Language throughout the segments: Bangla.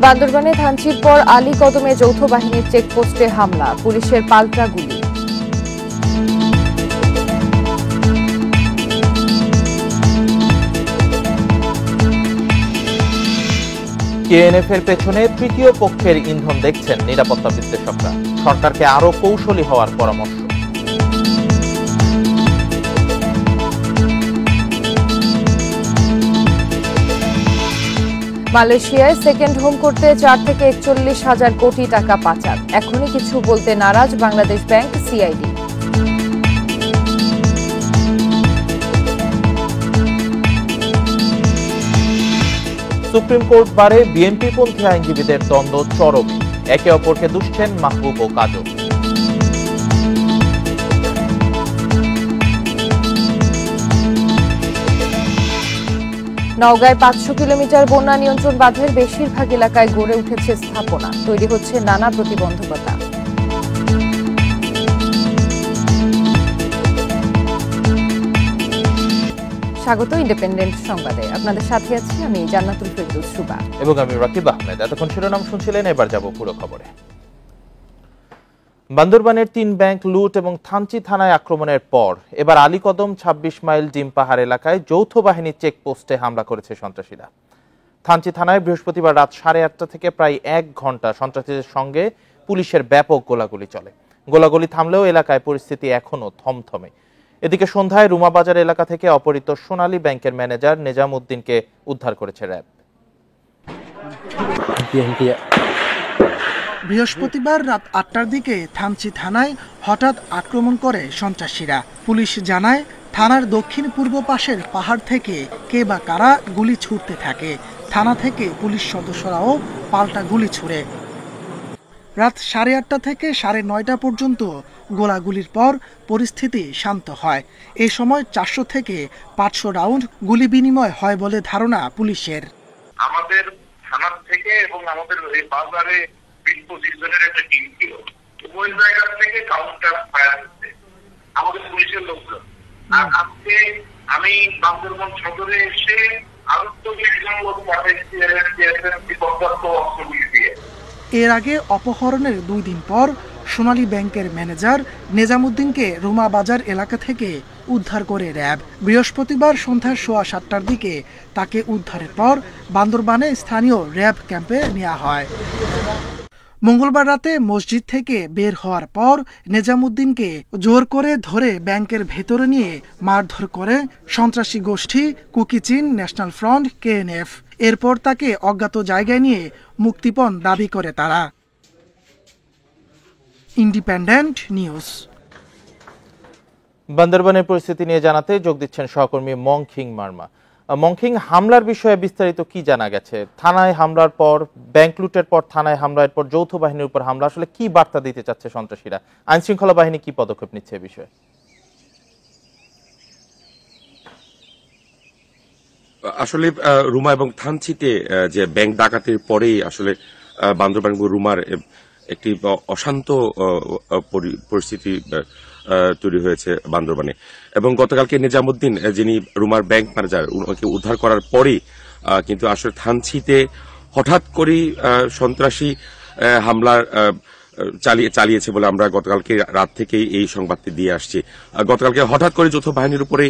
বান্দরবানে ধানচির পর আলী কদমে যৌথ বাহিনীর চেকপোস্টে হামলা, পুলিশের পাল্টা গুলি। কেএনএফ এর পেছনে তৃতীয় পক্ষের ইন্ধন দেখছেন নিরাপত্তা বিশ্লেষকরা। সরকারকে আরো কৌশলী হওয়ার পরামর্শ। মালয়েশিয়ায় সেকেন্ড হোম করতে 4 থেকে 41,000 কোটি টাকা পাচার, এখনই কিছু বলতে নারাজ Bangladesh bank, CID. Supreme court বারে বিএনপিপন্থী আইনজীবীদের দ্বন্দ্ব চরমে, একে অপরকে দুষছেন মাহবুব ও কাজল। নওগাঁয় 500 কিলোমিটার বন্যা নিয়ন্ত্রণ বাঁধের বেশিরভাগ এলাকায় গড়ে উঠেছে স্থাপনা, তৈরি হচ্ছে নানা প্রতিবন্ধকতা। স্বাগত ইন্ডিপেন্ডেন্ট সংবাদে, আপনাদের সাথে আছি আমি জান্নাতুল ফেরদৌস সুবা এবং আমি রাকিব আহমেদ। এতক্ষণ শিরোনাম শুনছিলেন, এবার যাব পুরো খবরে। বান্দরবানের 3 ব্যাংক লুট এবং থানচি থানায় আক্রমণের পর এবার আলীকদম 26 মাইল ডিম পাহাড় এলাকায় যৌথ বাহিনীর চেকপোস্টে হামলা করেছে সন্ত্রাসীরা। থানচি থানায় বৃহস্পতিবার রাত 8:30 থেকে প্রায় 1 ঘন্টা সন্ত্রাসীদের সঙ্গে পুলিশের ব্যাপক গোলাগুলি চলে। গোলাগুলি থামলেও এলাকায় পরিস্থিতি এখনো থমথমে। এদিকে সন্ধ্যায় রুমাবাজার এলাকা থেকে অপহৃত সোনালী ব্যাংকের ম্যানেজার নেজামউদ্দিনকে উদ্ধার করেছে র্যাব। বৃহস্পতিবার রাত 8টার দিকে থানচি থানায় হঠাৎ আক্রমণ করে সন্ত্রাসীরা। পুলিশ জানায়, থানার দক্ষিণ পূর্ব পাশের পাহাড় থেকে কে বা কারা গুলি ছুড়তে থাকে। থানা থেকে পুলিশ সদস্যরাও পাল্টা গুলি ছুড়ে। রাত 8:30 থেকে 9:30 পর্যন্ত গোলাগুলির পর পরিস্থিতি শান্ত হয়। এই সময় 400 থেকে 500 রাউন্ড গুলি বিনিময় হয় বলে ধারণা পুলিশের। আমাদের থানা থেকে এবং আমাদের এই বাজারে পজিশনের একটা টিম ছিল, ওই জায়গা থেকে কাউন্টার ফায়ার হচ্ছে আমাদের পুলিশের লোকজন। আর আজকে আমি বান্দরবান সদরে এসে আরো তো একজন লোক পাঠাইছি পর্যাপ্ত অস্ত্রগুলি দিয়ে। এর আগে অপহরণের 2 দিন পর সোনালী ব্যাংকের ম্যানেজার নেজামউদ্দিনকে রুমাবাজার এলাকা থেকে উদ্ধার করে র্যাব। বৃহস্পতিবার সন্ধ্যা 7:15টার দিকে তাকে উদ্ধারের পর বান্দরবানে স্থানীয় র্যাব ক্যাম্পে নেওয়া হয়। মঙ্গলবার রাতে মসজিদ থেকে বের হওয়ার পর নেজামউদ্দিনকে জোর করে ধরে ব্যাংকের ভেতরে নিয়ে মারধর করে সন্ত্রাসী গোষ্ঠী কুকিচিন ন্যাশনাল ফ্রন্ট, কেএনএফ। এরপর তাকে অজ্ঞাত জায়গায় নিয়ে মুক্তিপণ দাবি করে তারা। Independent news. বান্দরবানের পরিস্থিতি নিয়ে জানাতে যোগ দিচ্ছেন সহকর্মী মংখিং মার্মা। মংখিং, হামলার বিষয়ে বিস্তারিত কি জানা গেছে? থানায় হামলার পর, ব্যাংক লুটের পর থানায় হামলার পর যৌথ বাহিনীর উপর হামলা, আসলে কি বার্তা দিতে চাচ্ছে সন্ত্রাসীরা? আইন শৃঙ্খলা বাহিনী কি পদক্ষেপ নিচ্ছে এ বিষয়ে? আসলে রুমা এবং থানচিতে যে ব্যাংক ডাকাতির পরেই আসলে বান্দরবান এবং রুমার একটি অশান্ত পরিস্থিতি তৈরি হয়েছে বান্দরবানে। এবং গতকালকে নেজামউদ্দিন, যিনি রুমার ব্যাংক ম্যানেজার, ওনাকে উদ্ধার করার পরেই কিন্তু আসলে থানচিতে হঠাৎ করেই সন্ত্রাসী হামলার চালিয়েছে বলে আমরা গতকালকে রাত থেকেই এই সংবাদটি দিয়ে আসছি। গতকালকে হঠাৎ করে যৌথ বাহিনীর উপরে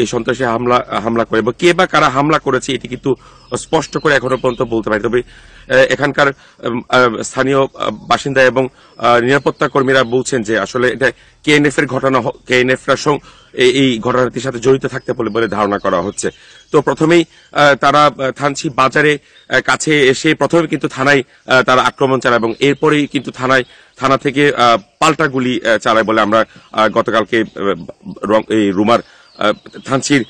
এই সন্ত্রাসী হামলা করে, এবং কে বা কারা হামলা করেছে এটি কিন্তু স্পষ্ট করে এখনো পর্যন্ত বলতে পারি। তবে এখানকার স্থানীয় বাসিন্দা এবং নিরাপত্তা কর্মীরা বলছেন যে আসলে এটা কেএনএফ এর ঘটনা, কেএনএফরা এই ঘটনাটির সাথে জড়িত থাকতে বলে ধারণা করা হচ্ছে। তো প্রথমেই তারা থানচি বাজারে কাছে এসে প্রথমে কিন্তু থানায় তারা আক্রমণ চালায় এবং এরপরেই কিন্তু থানা থেকে পাল্টা গুলি চালায় বলে আমরা গতকালকে এই রুমার থানচির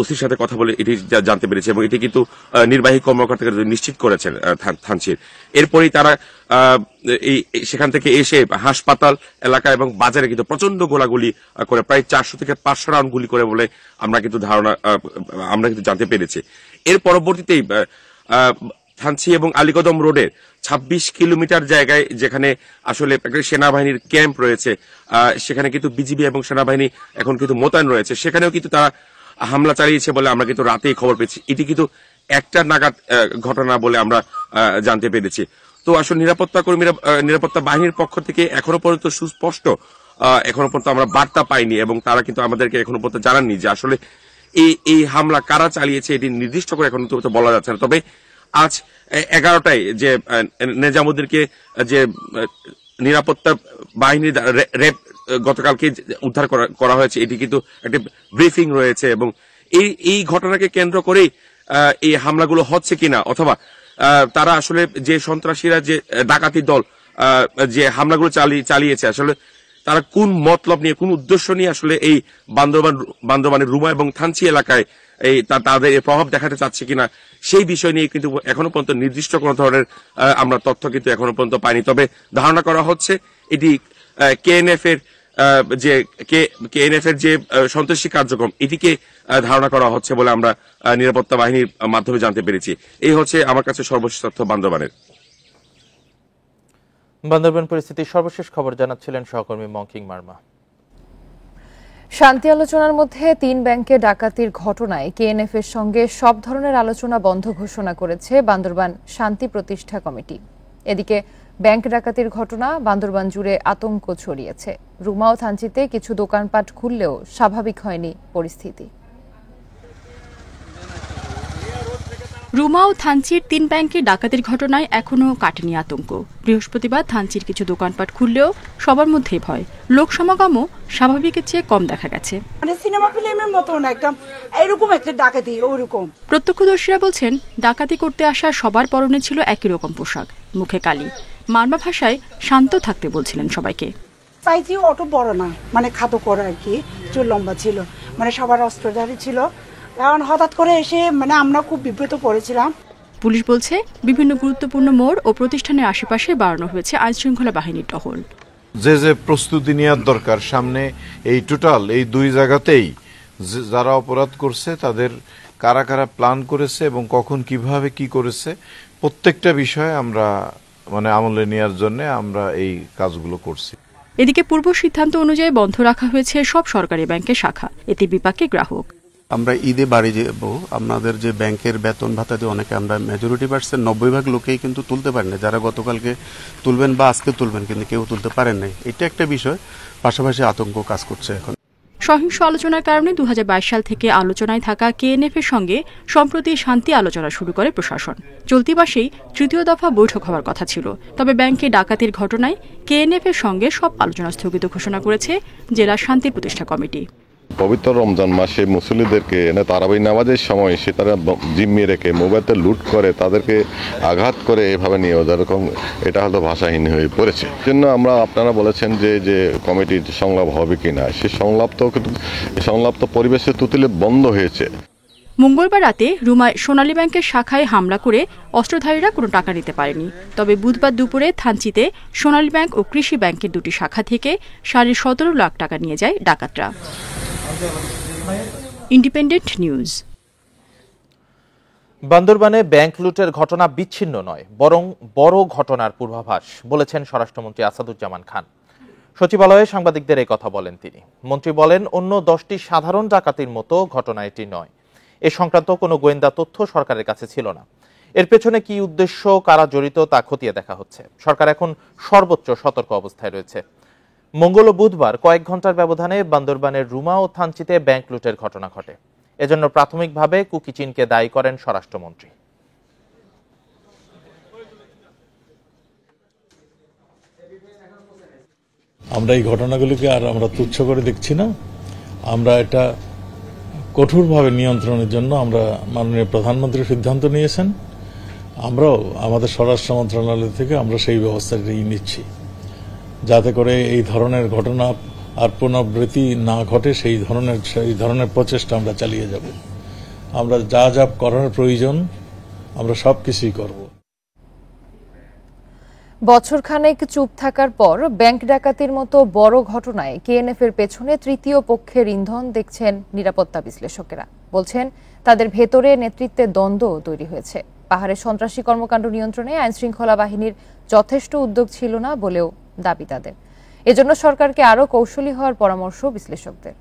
ওসির সাথে কথা বলে এটি জানতে পেরেছি, এবং এটি কিন্তু নির্বাহী কর্মকর্তা নিশ্চিত করেছেন থানচির। এরপরেই তারা সেখান থেকে এসে হাসপাতাল এলাকা এবং বাজারে কিন্তু প্রচন্ড গোলাগুলি করে, প্রায় 400 থেকে 500 রাউন্ড গুলি করে বলে আমরা কিন্তু জানতে পেরেছি। এর পরবর্তীতেই থানচি এবং আলীকদম রোডের 26 কিলোমিটার জায়গায়, যেখানে আসলে সেনাবাহিনীর ক্যাম্প রয়েছে, সেখানে কিন্তু বিজিবি এবং সেনাবাহিনী এখন কিন্তু মোতায়েন রয়েছে, সেখানেও কিন্তু তারা হামলা চালিয়েছে বলে আমরা কিন্তু রাতেই খবর পেয়েছি। এটি কিন্তু 1টা নাগাদ ঘটনা বলে আমরা জানতে পেরেছি। তো আসলে নিরাপত্তা বাহিনীর পক্ষ থেকে এখনো পর্যন্ত সুস্পষ্ট এখনো পর্যন্ত আমরা বার্তা পাইনি, এবং তারা কিন্তু আমাদেরকে এখনো পর্যন্ত জানাননি যে আসলে এই হামলা কারা চালিয়েছে এটি নির্দিষ্ট করে এখনো পর্যন্ত বলা যাচ্ছে না। তবে আজ 11টায় যে নেজামুদ্দিনকে যে নিরাপত্তা বাহিনীর র্যাব গতকালকে উদ্ধার করা হয়েছে, এটি কিন্তু একটা ব্রিফিং রয়েছে, এবং এই ঘটনাকে কেন্দ্র করেই এই হামলাগুলো হচ্ছে কিনা, অথবা তারা আসলে যে সন্ত্রাসীরা যে ডাকাতি দল যে হামলাগুলো চালিয়েছে আসলে তারা কোন মতলব নিয়ে, কোন উদ্দেশ্য নিয়ে আসলে এই বান্দরবানের রুমা এবং থানচি এলাকায় তাদের প্রভাব দেখাতে চাচ্ছে কিনা, সেই বিষয় নিয়ে কিন্তু এখনো পর্যন্ত নির্দিষ্ট কোন ধরনের আমরা তথ্য কিন্তু এখনো পর্যন্ত পাইনি। তবে ধারণা করা হচ্ছে এটি কেএনএফ এর যে সন্ত্রাসী কার্যক্রম, এটিকে ধারণা করা হচ্ছে বলে আমরা নিরাপত্তা বাহিনীর মাধ্যমে জানতে পেরেছি। এই হচ্ছে আমার কাছে সর্বশেষ তথ্য বান্দরবানের। বান্দরবান পরিস্থিতির সর্বশেষ খবর জানাচ্ছিলেন সহকর্মী মংকিং মার্মা। শান্তি আলোচনার মধ্যে 3 ব্যাংকে ডাকাতির ঘটনায় কেএনএফ এর সঙ্গে সব ধরনের আলোচনা বন্ধ ঘোষণা করেছে বান্দরবান শান্তি প্রতিষ্ঠা কমিটি। এদিকে ব্যাংক ডাকাতির ঘটনা বান্দরবান জুড়ে আতঙ্ক ছড়িয়েছে। রুমা ও থানচিতে কিছু দোকানপাট খুললেও স্বাভাবিক হয়নি পরিস্থিতি। রুমা ও থানচির 3 ব্যাংকে ডাকাতির ঘটনায় এখনও কাটেনি আতঙ্ক। বৃহস্পতিবার থানচির কিছু দোকানপাট খুললেও সবার মধ্যেই ভয়। লোক সমাগমও স্বাভাবিকের চেয়ে কম দেখা গেছে। মানে সিনেমা ফিল্মের মতো একদম এরকম একটা ডাকাতি ওরকম। প্রত্যক্ষদর্শীরা বলছেন ডাকাতি করতে আসা সবার পরনে ছিল একই রকম পোশাক, মুখে কালি। মারমা ভাষায় শান্ত থাকতে বলছিলেন সবাইকে। সাইজও অত বড় না, মানে খাটো করে আর কি, চুল লম্বা ছিল, মানে সবার অস্ত্রধারী ছিল। এখন হঠাৎ করে এসে মানে আমরা খুব বিব্রত পড়েছিলাম। পুলিশ বলছে বিভিন্ন গুরুত্বপূর্ণ মোড় ও প্রতিষ্ঠানের আশেপাশে বাড়ানো হয়েছে আইন শৃঙ্খলা বাহিনীর টহল। যে প্রস্তুতি নেওয়ার দরকার সামনে এই টোটাল এই 2 জায়গাতেই যারা অপরাধ করছে তাদের কারা কারা প্ল্যান করেছে এবং কখন কিভাবে কি করেছে প্রত্যেকটা বিষয়ে আমরা মানে আমলে নেওয়ার জন্য আমরা এই কাজগুলো করছি। এদিকে পূর্ব সিদ্ধান্ত অনুযায়ী বন্ধ রাখা হয়েছে সব সরকারি ব্যাংকের শাখা, এতে বিপাকে গ্রাহক। আমরা ঈদে বাড়ি যাব, আপনাদের যে ব্যাংকের বেতন ভাতা দিয়ে অনেকে আমরা মেজরিটি পার্সেন্ট 90% লোকেই কিন্তু তুলতে পারেন না, যারা গতকালকে তুলবেন বা আজকে তুলবেন কিন্তু কেউ তুলতে পারেন নাই। এটা একটা বিষয়, পাশাপাশি আতঙ্ক কাজ করছে এখন। সহিংস আলোচনার কারণে 2022 সাল থেকে আলোচনায় থাকা কেএনএফ এর সঙ্গে সম্প্রতি শান্তি আলোচনা শুরু করে প্রশাসন। চলতি মাসেই 3য় দফা বৈঠক হওয়ার কথা ছিল, তবে ব্যাংকে ডাকাতির ঘটনায় কেএনএফ এর সঙ্গে সব আলোচনা স্থগিত ঘোষণা করেছে জেলা শান্তি প্রতিষ্ঠা কমিটি। পবিত্র রমজান মাসে মুসল্লিদেরকে তারাবি নামাজের সময় সে তারা জিম্মিয়ে রেখে মোবাইলতে লুট করে তাদেরকে আঘাত করে এভাবে নিয়ে যেরকম এটা হয়তো ভাষাহীন হয়ে পড়েছে। জন্য আমরা আপনারা বলেছেন যে কমিটির সংলাপ হবে কিনা, সে সংলাপ তো পরিবেশে তুতিলে বন্ধ হয়েছে। মঙ্গলবার রাতে রুমায় সোনালী ব্যাংকের শাখায় হামলা করে অস্ত্রধারীরা কোনো টাকা নিতে পারেনি। তবে বুধবার দুপুরে থানচিতে সোনালী ব্যাংক ও কৃষি ব্যাংকের 2টি শাখা থেকে 17.5 লাখ টাকা নিয়ে যায় ডাকাতরা। Independent news. বান্দরবানে ব্যাংক লুটের ঘটনা বিচ্ছিন্ন নয়, বরং বড় ঘটনার পূর্বাভাস বলেছেন স্বরাষ্ট্রমন্ত্রী আসাদুজ্জামান খান। সচিবালয়ে সাংবাদিকদের এই কথা বলেন তিনি। মন্ত্রী বলেন, অন্য 10টি সাধারণ ডাকাতির মতো ঘটনা এটি নয়। এ সংক্রান্ত কোনো গোয়েন্দা তথ্য সরকারের কাছে ছিল না। এর পেছনে কি উদ্দেশ্য, কারা জড়িত তা খতিয়ে দেখা হচ্ছে। সরকার এখন সর্বোচ্চ সতর্ক অবস্থায় রয়েছে। মঙ্গল ও বুধবার কয়েক ঘন্টার ব্যবধানে বান্দরবানের রুমা ও থানচিতে ব্যাংক লুটের ঘটনা ঘটে। এজন্য প্রাথমিকভাবে কুকিচিনকে দায়ী করেন স্বরাষ্ট্রমন্ত্রী। আমরা এই ঘটনাগুলিকে আর আমরা তুচ্ছ করে দেখছি না। আমরা এটা কঠোরভাবে নিয়ন্ত্রণের জন্য আমরা মাননীয় প্রধানমন্ত্রী সিদ্ধান্ত নিয়েছেন। আমরাও আমাদের স্বরাষ্ট্র মন্ত্রণালয় থেকে আমরা সেই ব্যবস্থাটি নিচ্ছি, যাতে করে এই ধরনের ঘটনা আর পুনরাবৃত্তি না ঘটে। সেই ধরনের প্রচেষ্টা আমরা চালিয়ে যাব। আমরা যা যা করার প্রয়োজন আমরা সব কিছুই করব। বছরখানেক চুপ থাকার পর ব্যাংক ডাকাতির মতো বড় ঘটনায় কেএনএফ এর পেছনে তৃতীয় পক্ষের ইন্ধন দেখছেন নিরাপত্তা বিশ্লেষকেরা। বলছেন, তাদের ভেতরে নেতৃত্বের দ্বন্দ্ব তৈরি হয়েছে। পাহাড়ের সন্ত্রাসী কর্মকাণ্ড নিয়ন্ত্রণে আইন শৃঙ্খলা বাহিনীর যথেষ্ট উদ্যোগ ছিল না বলেও দাবি তাদের। এজন্য সরকারকে আরও কৌশলী হওয়ার পরামর্শ বিশ্লেষকদের।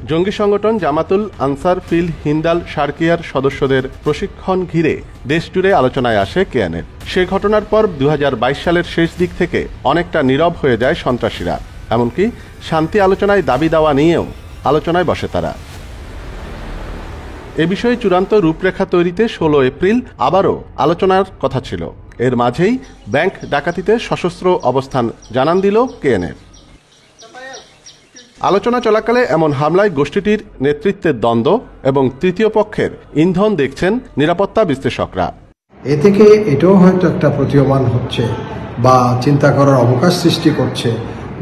জঙ্গি সংগঠন জামাতুল আনসার ফিল হিন্দাল শারকিয়ার সদস্যদের প্রশিক্ষণ ঘিরে দেশজুড়ে আলোচনায় আসে কেএনএফ। সে ঘটনার পর 2022 সালের শেষ দিক থেকে অনেকটা নীরব হয়ে যায় সন্ত্রাসীরা। এমনকি শান্তি আলোচনায় দাবি দাওয়া নিয়েও আলোচনায় বসে তারা। এ বিষয়ে চূড়ান্ত রূপরেখা তৈরিতে 16 এপ্রিল আবারও আলোচনার কথা ছিল। এর মাঝেই ব্যাংক ডাকাতিতে সশস্ত্র অবস্থান জানান দিল কেএনএফ। আলোচনা চলাকালে এমন হামলায় গোষ্ঠীটির নেতৃত্বের দ্বন্দ্ব এবং তৃতীয় পক্ষের ইন্ধন দেখছেন নিরাপত্তা বিশ্লেষকরা। এ থেকে এটাও হয়তো একটা প্রতীয়মান হচ্ছে বা চিন্তা করার অবকাশ সৃষ্টি করছে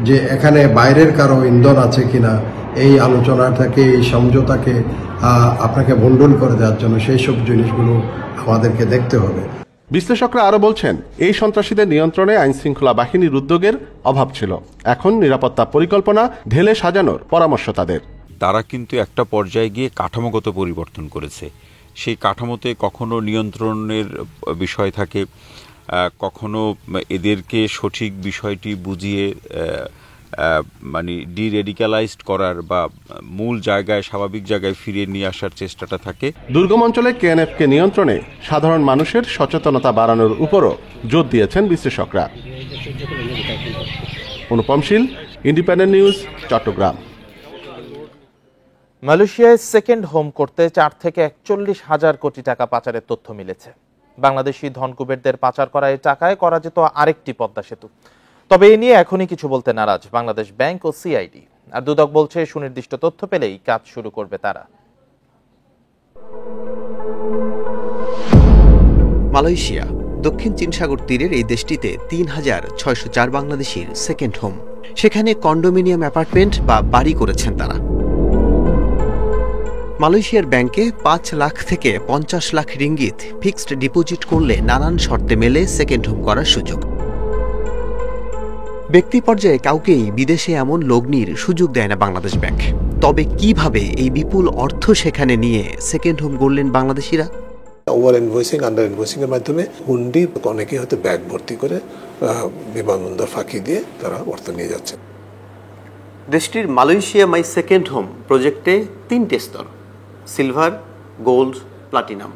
যে এখানে বাইরের কারো ইন্ধন আছে কিনা এই আলোচনাটাকে, এই সমঝোতাকে আপনাকে ভণ্ডুল করে দেওয়ার জন্য। সেই সব জিনিসগুলো আমাদেরকে দেখতে হবে। বিশ্লেষকরা আরো বলছেন, এই সন্ত্রাসীদের নিয়ন্ত্রণে আইনশৃঙ্খলা বাহিনীর উদ্যোগের অভাব ছিল। এখন নিরাপত্তা পরিকল্পনা ঢেলে সাজানোর পরামর্শ তাদের। তারা কিন্তু একটা পর্যায়ে গিয়ে কাঠামোগত পরিবর্তন করেছে। সেই কাঠামোতে কখনো নিয়ন্ত্রণের বিষয় থাকে, কখনো এদেরকে সঠিক বিষয়টি বুঝিয়ে মানে ডিরেডিক্যালাইজড করার বা মূল জায়গায়, স্বাভাবিক জায়গায় ফিরিয়ে নিয়ে আসার চেষ্টাটা থাকে। দুর্গম অঞ্চলে কেএনএফকে নিয়ন্ত্রণে সাধারণ মানুষের সচেতনতা বাড়ানোর উপরও জোর দিয়েছেন বিশ্লেষকরা। অনুপম শীল, ইন্ডিপেন্ডেন্ট নিউজ, চট্টগ্রাম। মালয়েশিয়ায় সেকেন্ড হোম করতে 4 থেকে 41 হাজার কোটি টাকা পাচারের তথ্য মিলেছে। বাংলাদেশি ধনকুবেরদের পাচার করা এই টাকায় করা যেত আরেকটি পদ্মা সেতু। তবে এ নিয়ে এখনই কিছু বলতে নারাজ বাংলাদেশ ব্যাংক ও সিআইডি। আর দুদক বলছে সুনির্দিষ্ট তথ্য পেলেই কাজ শুরু করবে তারা। মালয়েশিয়া দক্ষিণ চীন সাগর তীরের এই দেশটিতে ৩,৬০৪ বাংলাদেশির সেকেন্ড হোম। সেখানে কন্ডোমিনিয়াম অ্যাপার্টমেন্ট বা বাড়ি করেছেন তারা। মালয়েশিয়ার ব্যাংকে ৫ লাখ থেকে ৫০ লাখ রিঙ্গিত ফিক্সড ডিপোজিট করলে নানান শর্তে মেলে সেকেন্ড হোম করার সুযোগ। ব্যক্তি পর্যায়ে কাউকেই বিদেশে এমন লগ্নির সুযোগ দেয় না বাংলাদেশ ব্যাংক। তবে কিভাবে এই বিপুল অর্থ সেখানে নিয়ে সেকেন্ড হোম গড়লেন বাংলাদেশিরা? ওভার ইনভয়েসিং, আন্ডার ইনভয়েসিং এর মাধ্যমে হুন্ডি অনেকে হয়তো ব্যাগ ভর্তি করে বিমানবন্দর ফাঁকি দিয়ে তারা অর্থ নিয়ে যাচ্ছে। দেশটির মালয়েশিয়া মাই সেকেন্ড হোম প্রজেক্টে 3টে স্তর, সিলভার, গোল্ড, প্লাটিনাম।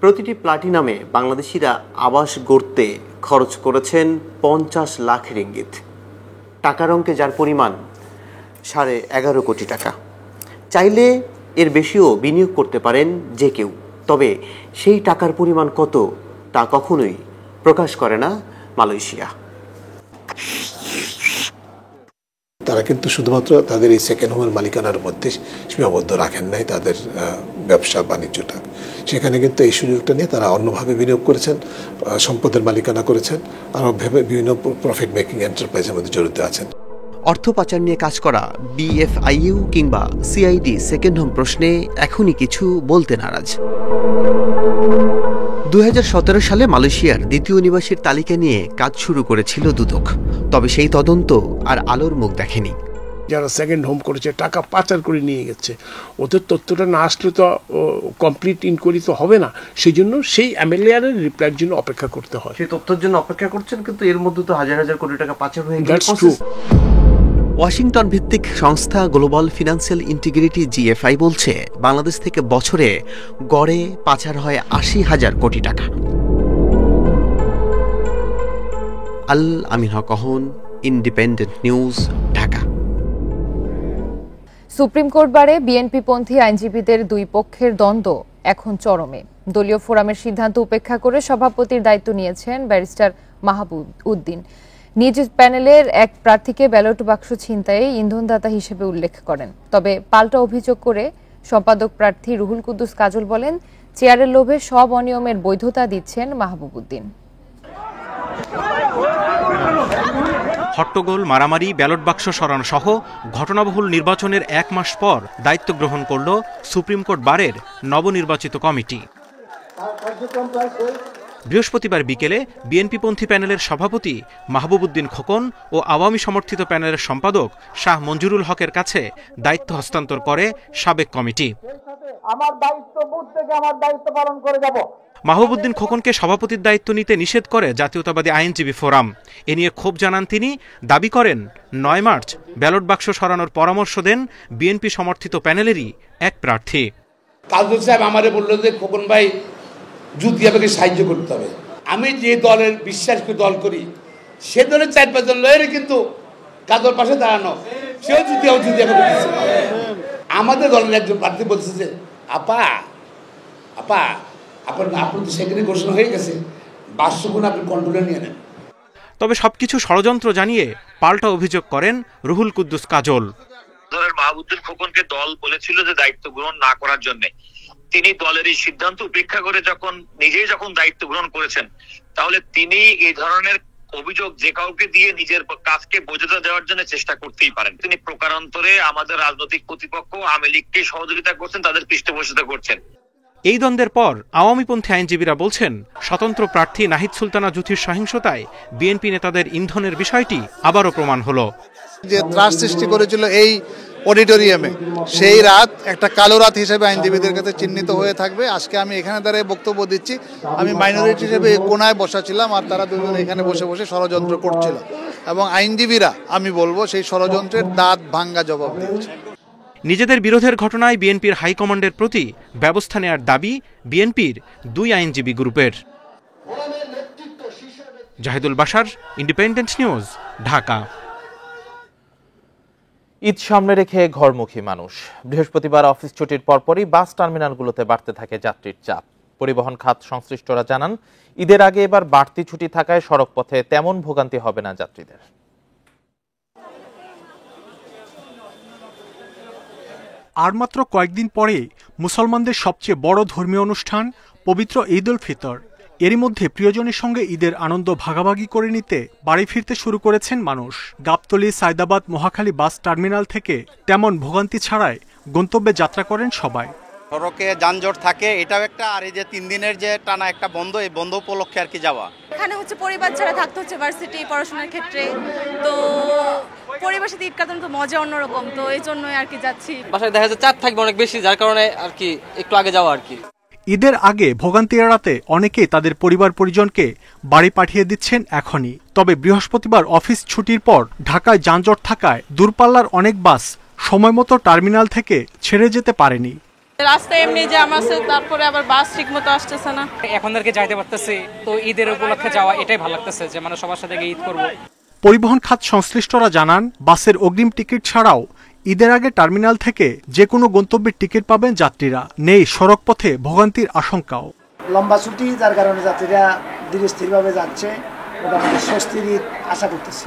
প্রতিটি প্লাটিনামে বাংলাদেশিরা আবাস গড়তে খরচ করেছেন ৫০ লাখ রিঙ্গিত। টাকার অঙ্কে যার পরিমাণ 11.5 কোটি টাকা। চাইলে এর বেশিও বিনিয়োগ করতে পারেন যে কেউ। তবে সেই টাকার পরিমাণ কত তা কখনোই প্রকাশ করে না মালয়েশিয়া। তারা কিন্তু শুধুমাত্র তাদের এই সেকেন্ড হোমের মালিকানার মধ্যে সীমাবদ্ধ রাখেন নাই তাদের ব্যবসা বাণিজ্যটা। সেখানে কিন্তু এই সুযোগটা নিয়ে তারা অন্যভাবে বিনিয়োগ করেছেন, সম্পদের মালিকানা করেছেন, আরও ভেবে বিভিন্ন প্রফিট মেকিং এন্টারপ্রাইজের মধ্যে জড়িত আছেন। অর্থ পাচার নিয়ে কাজ করা বিএফআইইউ কিংবা সিআইডি সেকেন্ড হোম প্রশ্নে এখনই কিছু বলতে নারাজ। 2017 সালে মালয়েশিয়ার দ্বিতীয় নিবাসীর তালিকা নিয়ে কাজ শুরু করেছিল দুদক। তবে সেই তদন্ত আর আলোর মুখ দেখেনি। যারা সেকেন্ড হোম করেছে টাকা পাচার করে নিয়ে গেছে, ওদের তথ্যটা না আসলে তো কমপ্লিট ইনকোয়ারি তো হবে না। সেই জন্য সেই এমএলএর রিপ্লাইয়ের জন্য অপেক্ষা করতে হয়। সেই তথ্যের জন্য অপেক্ষা করছেন, কিন্তু এর মধ্যে তো হাজার হাজার কোটি টাকা পাচার হয়ে গেছে। ওয়াশিংটন ভিত্তিক সংস্থা গ্লোবাল ফিনান্সিয়াল ইন্টিগ্রিটি জিএফআই বলছে, বাংলাদেশ থেকে বছরে গড়ে পাচার হয় ৮০,০০০ কোটি টাকা। আল আমিন হক অহন, independent news, Dhaka. Supreme court বারে বিএনপিপন্থী আইনজীবীদের দুই পক্ষের দ্বন্দ্ব এখন চরমে। দলীয় ফোরামের সিদ্ধান্ত উপেক্ষা করে সভাপতির দায়িত্ব নিয়েছেন ব্যারিস্টার মাহবুব উদ্দিন। নিজ প্যানেলের এক প্রার্থীকে ব্যালট বাক্স ছিনতাইয়ে ইন্ধনদাতা হিসেবে উল্লেখ করেন। তবে পাল্টা অভিযোগ করে সম্পাদক প্রার্থী রুহুল কুদ্দুস কাজল বলেন, চেয়ারের লোভে সব অনিয়মের বৈধতা দিচ্ছেন মাহবুব উদ্দিন। হট্টগোল, মারামারি, ব্যালট বাক্স সরানো সহ ঘটনাবহুল নির্বাচনের 1 মাস পর দায়িত্ব গ্রহণ করল সুপ্রিম কোর্ট বারের নবনির্বাচিত কমিটি। বৃহস্পতিবার বিকেলে বিএনপিপন্থী প্যানেলের সভাপতি মাহবুব উদ্দিন খোকন ও আওয়ামী সমর্থিত প্যানেলের সম্পাদক শাহ মঞ্জুরুল হকের কাছে দায়িত্ব হস্তান্তর করে সাবেক কমিটি। আমার দায়িত্ব বুথ থেকে আমার দায়িত্ব পালন করে যাব। মাহবুব উদ্দিন খোকনকে সভাপতির দায়িত্ব নিতে নিষেধ করে জাতীয়তাবাদী আইনজীবী ফোরাম। এ নিয়ে ক্ষোভ জানান তিনি, দাবি করেন ৯ মার্চ ব্যালট বাক্স সরানোর পরামর্শ দেন বিএনপি সমর্থিত প্যানেলেরই এক প্রার্থী। কাজল সাহেব আমারে বলল যে খোকন ভাই যদি আমাকে সাহায্য করতে হবে। আমি যে দলের বিশ্বাস করে দল করি সে দলের ৪-৫ জন লয়ের কিন্তু কাজল পাশে দাঁড়ানো, সেও যদি আমাকে আমাদের দলের একজন প্রার্থী বলছে যে আপা আপনার তো সেখানে ঘোষণা হয়ে গেছে, বাক্সগুলো আপনি কন্ট্রোলে নিয়ে নেন। তবে সবকিছু ষড়যন্ত্র জানিয়ে পাল্টা অভিযোগ করেন রুহুল কুদ্দুস কাজল। মাহবুবুদ্দিন খোকনকে দল বলেছিল যে দায়িত্ব গ্রহণ না করার জন্য, তিনি দলের এই সিদ্ধান্ত উপেক্ষা করে নিজেই যখন দায়িত্ব গ্রহণ করেছেন, তাহলে তিনি এই ধরনের অভিযোগ যে কাউকে দিয়ে নিজের কাজকে বোঝাতে দেওয়ার জন্য চেষ্টা করতেই পারেন। তিনি প্রকারান্তরে আমাদের রাজনৈতিক প্রতিপক্ষ আওয়ামী লীগকে সহযোগিতা করছেন, তাদের পৃষ্ঠপোষকতা করছেন। এই দ্বন্দ্বের পর আওয়ামীপন্থী আইনজীবীরা বলছেন, স্বতন্ত্র প্রার্থী নাহিদ সুলতানা জুথির সহিংসতায় বিএনপি নেতাদের ইন্ধনের বিষয়টি আবারও প্রমাণ হলো। যে ত্রাস সৃষ্টি করেছিল এই অডিটোরিয়ামে, সেই রাত একটা কালো রাত হিসেবে আইনজীবীদের কাছে চিহ্নিত হয়ে থাকবে। আজকে আমি এখানে দাঁড়িয়ে বক্তব্য দিচ্ছি, আমি মাইনরিটি হিসেবে কোনায় বসা ছিলাম, আর তারা দুজন এখানে বসে বসে ষড়যন্ত্র করছিল, এবং আইনজীবীরা আমি বলবো সেই ষড়যন্ত্রের দাঁত ভাঙ্গা জবাব দিয়েছে। নিজেদের বিরোধের ঘটনায় বিএনপির হাইকমান্ডের প্রতি ব্যবস্থা নেয়ার দাবি বিএনপির 2 আইনজীবী গ্রুপের। Jahidul Bashar, independent news, Dhaka. ঈদ সামনে রেখে ঘরমুখী মানুষ। বৃহস্পতিবার অফিস ছুটির পরপরই বাস টার্মিনালগুলোতে বাড়তে থাকে যাত্রীর চাপ। পরিবহন খাত সংশ্লিষ্টরা জানান, ঈদের আগে এবার বাড়তি ছুটি থাকায় সড়ক পথে তেমন ভোগান্তি হবে না যাত্রীদের। আর মাত্র কয়েকদিন পরে মুসলমানদের সবচেয়ে বড় ধর্মীয় অনুষ্ঠান পবিত্র ঈদ উল ফিতর। এরই মধ্যে প্রিয়জনের সঙ্গে ঈদের আনন্দ ভাগাভাগি করে নিতে বাড়ি ফিরতে শুরু করেছেন মানুষ। গাবতলী, সায়দাবাদ, মহাখালী বাস টার্মিনাল থেকে তেমন ভোগান্তি ছাড়াই গন্তব্যে যাত্রা করেন সবাই। সড়কে যানজট থাকে, এটাও একটা, আর এই যে 3 দিনের যে টানা একটা বন্ধ, এই বন্ধ উপলক্ষে আর কি যাওয়া। এখানে হচ্ছে পরিবার ছাড়া থাকতে হচ্ছে ভার্সিটি পড়াশোনার ক্ষেত্রে, তো পরিবারের সাথে ঈদ কাটানো তো মজা অন্যরকম, তো এই জন্যই আর কি যাচ্ছি। বাসায় দেখা যাচ্ছে চাপ থাকবে অনেক বেশি, যার কারণে আর কি একটু আগে যাওয়া আর কি। ঈদের আগে ভোগান্তি এড়াতে অনেকেই তাদের পরিবার পরিজনকে বাড়ি পাঠিয়ে দিচ্ছেন এখনই। তবে বৃহস্পতিবার অফিস ছুটির পর ঢাকায় যানজট থাকায় দূরপাল্লার অনেক বাস সময়মতো টার্মিনাল থেকে ছেড়ে যেতে পারেনি। রাস্তায় এমনি জ্যাম আছে, তারপরে আবার বাস ঠিকমতো আসতেছে না। এখন আর কি যাইতে পারতেছি, তো ঈদের উপলক্ষে যাওয়া এটাই ভালো লাগতেছে, যে মানে সবার সাথে ঈদ করব। পরিবহন খাত সংশ্লিষ্টরা জানান, বাসের অগ্রিম টিকিট ছাড়াও ঈদের আগে টার্মিনাল থেকে যে কোনো গন্তব্যের টিকিট পাবেন যাত্রীরা। নেই সড়ক পথে ভোগান্তির আশঙ্কাও। লম্বা ছুটি, যার কারণে যাত্রীরা ধীরস্থিরভাবে যাচ্ছে, মোটামুটি স্বস্তির আশা করতেছে।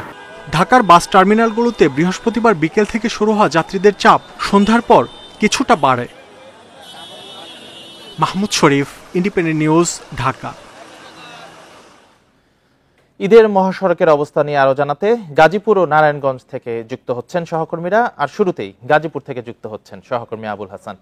ঢাকার বাস টার্মিনালগুলোতে বৃহস্পতিবার বিকেল থেকে শুরু হওয়া যাত্রীদের চাপ সন্ধ্যার পর কিছুটা বাড়ে। মাহমুদ শরীফ, ইন্ডিপেন্ডেন্ট নিউজ, ঢাকা। ঈদের মহাসড়কের অবস্থা নিয়ে আরো জানাতে গাজীপুর ও নারায়ণগঞ্জ থেকে যুক্ত হচ্ছেন সহকর্মীরা। আর শুরুতেই গাজীপুর থেকে যুক্ত হচ্ছেন সহকর্মী আবুল হাসান।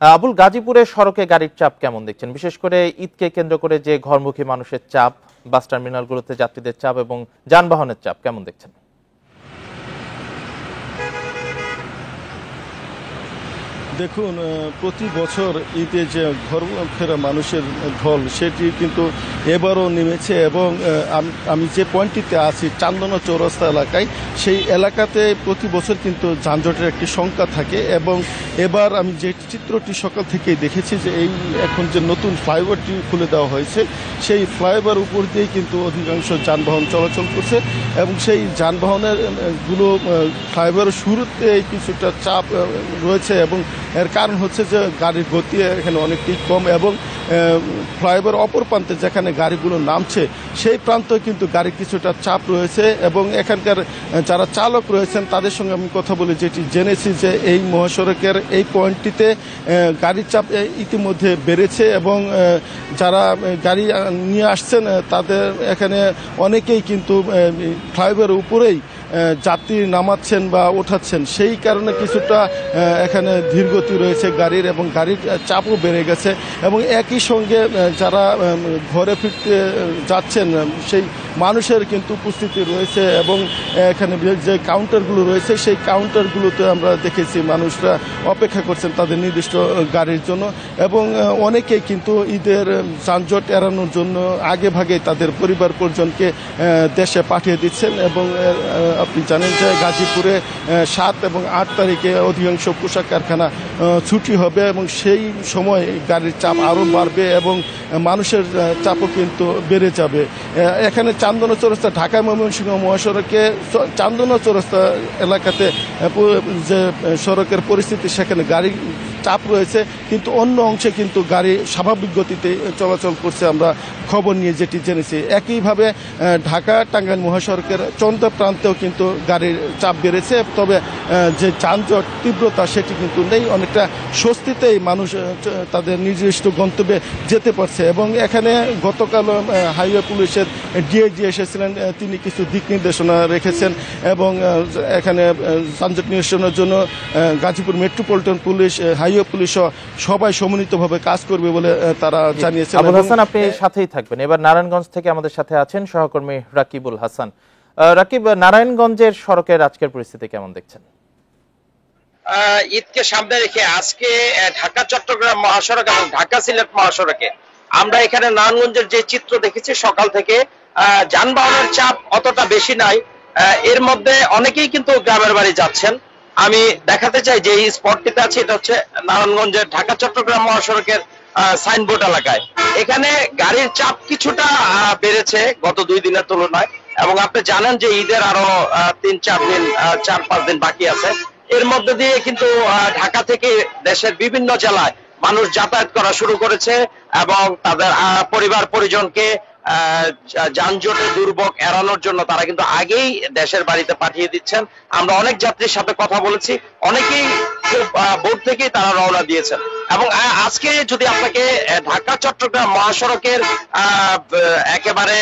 আবুল, গাজীপুরের সড়কে গাড়ির চাপ কেমন দেখছেন? বিশেষ করে ঈদকে কেন্দ্র করে যে ঘরমুখী মানুষের চাপ, বাস টার্মিনালগুলোতে যাত্রীদের চাপ এবং যানবাহনের চাপ কেমন দেখছেন? দেখুন, প্রতি বছর ঈদে যে ঘর ফেরা মানুষের ঢল, সেটি কিন্তু এবারও নেমেছে। এবং আমি যে পয়েন্টটিতে আছি, চান্দনা চৌরাস্তা এলাকায়, সেই এলাকাতে প্রতি বছর কিন্তু যানজটের একটি সংখ্যা থাকে। এবং এবার আমি যে চিত্রটি সকাল থেকেই দেখেছি, যে এই এখন যে নতুন ফ্লাইওভারটি খুলে দেওয়া হয়েছে, সেই ফ্লাইওভার উপর দিয়েই কিন্তু অধিকাংশ যানবাহন চলাচল করছে। এবং সেই যানবাহনের গুলো ফ্লাইওভারের শুরুতে কিছুটা চাপ রয়েছে, এবং এর কারণ হচ্ছে যে গাড়ির গতি এখানে অনেকটাই কম। এবং ফ্লাইওভার অপর প্রান্তে যেখানে গাড়িগুলো নামছে, সেই প্রান্তেও কিন্তু গাড়ির কিছুটা চাপ রয়েছে। এবং এখানকার যারা চালক রয়েছেন তাদের সঙ্গে আমি কথা বলে যেটি জেনেছি, যে এই মহাসড়কের এই পয়েন্টটিতে গাড়ির চাপ ইতিমধ্যে বেড়েছে। এবং যারা গাড়ি নিয়ে আসছেন তাদের এখানে অনেকেই কিন্তু ফ্লাইওভারের উপরেই যাত্রী নামাচ্ছেন বা ওঠাচ্ছেন, সেই কারণে কিছুটা এখানে ধীরগতি রয়েছে গাড়ির এবং গাড়ির চাপও বেড়ে গেছে। এবং একই সঙ্গে যারা ঘরে ফিরতে যাচ্ছেন সেই মানুষের কিন্তু উপস্থিতি রয়েছে এবং এখানে যে কাউন্টারগুলো রয়েছে সেই কাউন্টারগুলোতে আমরা দেখেছি মানুষরা অপেক্ষা করছেন তাদের নির্দিষ্ট গাড়ির জন্য। এবং অনেকেই কিন্তু ঈদের যানজট এড়ানোর জন্য আগে ভাগে তাদের পরিবার পরিজনকে দেশে পাঠিয়ে দিচ্ছেন। এবং আপনি জানেন যে গাজীপুরে 7 এবং 8 তারিখে অধিকাংশ পোশাক কারখানা ছুটি হবে এবং সেই সময় গাড়ির চাপ আরও বাড়বে এবং মানুষের চাপও কিন্তু বেড়ে যাবে। এখানে চান্দনা চৌরাস্তা ঢাকা ময়মনসিংহ মহাসড়কে চান্দনা চৌরাস্তা এলাকাতে যে সড়কের পরিস্থিতি সেখানে গাড়ি চাপ রয়েছে, কিন্তু অন্য অংশে কিন্তু গাড়ি স্বাভাবিক গতিতে চলাচল করছে আমরা খবর নিয়ে যেটি জেনেছি। একইভাবে ঢাকা টাঙ্গাইল মহাসড়কের চন্দ্র প্রান্তেও কিন্তু গাড়ির চাপ বেড়েছে, তবে যে যানজট তীব্রতা সেটি কিন্তু নেই। অনেকটা স্বস্তিতেই মানুষ তাদের নির্দিষ্ট গন্তব্যে যেতে পারছে। এবং এখানে গতকাল হাইওয়ে পুলিশের ডিআইজি এসেছিলেন, তিনি কিছু দিক নির্দেশনা রেখেছেন এবং এখানে যানজট নিরসনের জন্য গাজীপুর মেট্রোপলিটন পুলিশ, হাইওয়ে পুলিশও সবাই সমন্বিতভাবে কাজ করবে বলে তারা জানিয়েছেন। আবুল হাসান, আপনি সাথেই থাকবেন। এবার নারায়ণগঞ্জ থেকে আমাদের সাথে আছেন সহকর্মী রাকিবুল হাসান। রাকিব, নারায়ণগঞ্জের সড়কের আজকের পরিস্থিতি কেমন দেখছেন? ঈদকে সামনে রেখে আজকে ঢাকা চট্টগ্রাম মহাসড়ক এবং ঢাকা সিলেট মহাসড়কে আমরা এখানে নারায়ণগঞ্জের যে চিত্র দেখেছি সকাল থেকে যানবাহনের চাপ অতটা বেশি নাই। এর মধ্যে অনেকেই কিন্তু গ্রামের বাড়ি যাচ্ছেন। আমি দেখাতে চাই যে এই স্পটটিতে আছে, এটা হচ্ছে নারায়ণগঞ্জের ঢাকা চট্টগ্রাম মহাসড়কের সাইনবোর্ড এলাকায়। এখানে গাড়ির চাপ কিছুটা বেড়েছে গত 2 দিনের তুলনায়। এবং আপনি জানেন যে ঈদের আরো 4-5 দিন বাকি আছে। এর মধ্যে দিয়ে কিন্তু ঢাকা থেকে দেশের বিভিন্ন জেলায় মানুষ যাতায়াত করা শুরু করেছে এবং তাদের পরিবার পরিজনকে যানজটের দুর্ভোগ এড়ানোর জন্য তারা কিন্তু আগেই দেশের বাড়িতে পাঠিয়ে দিচ্ছেন। আমরা অনেক যাত্রীর সাথে কথা বলেছি, অনেকেই ভোর থেকেই তারা রওনা দিয়েছেন। এবং আজকে যদি আপনাকে ঢাকা চট্টগ্রাম মহাসড়কের একেবারে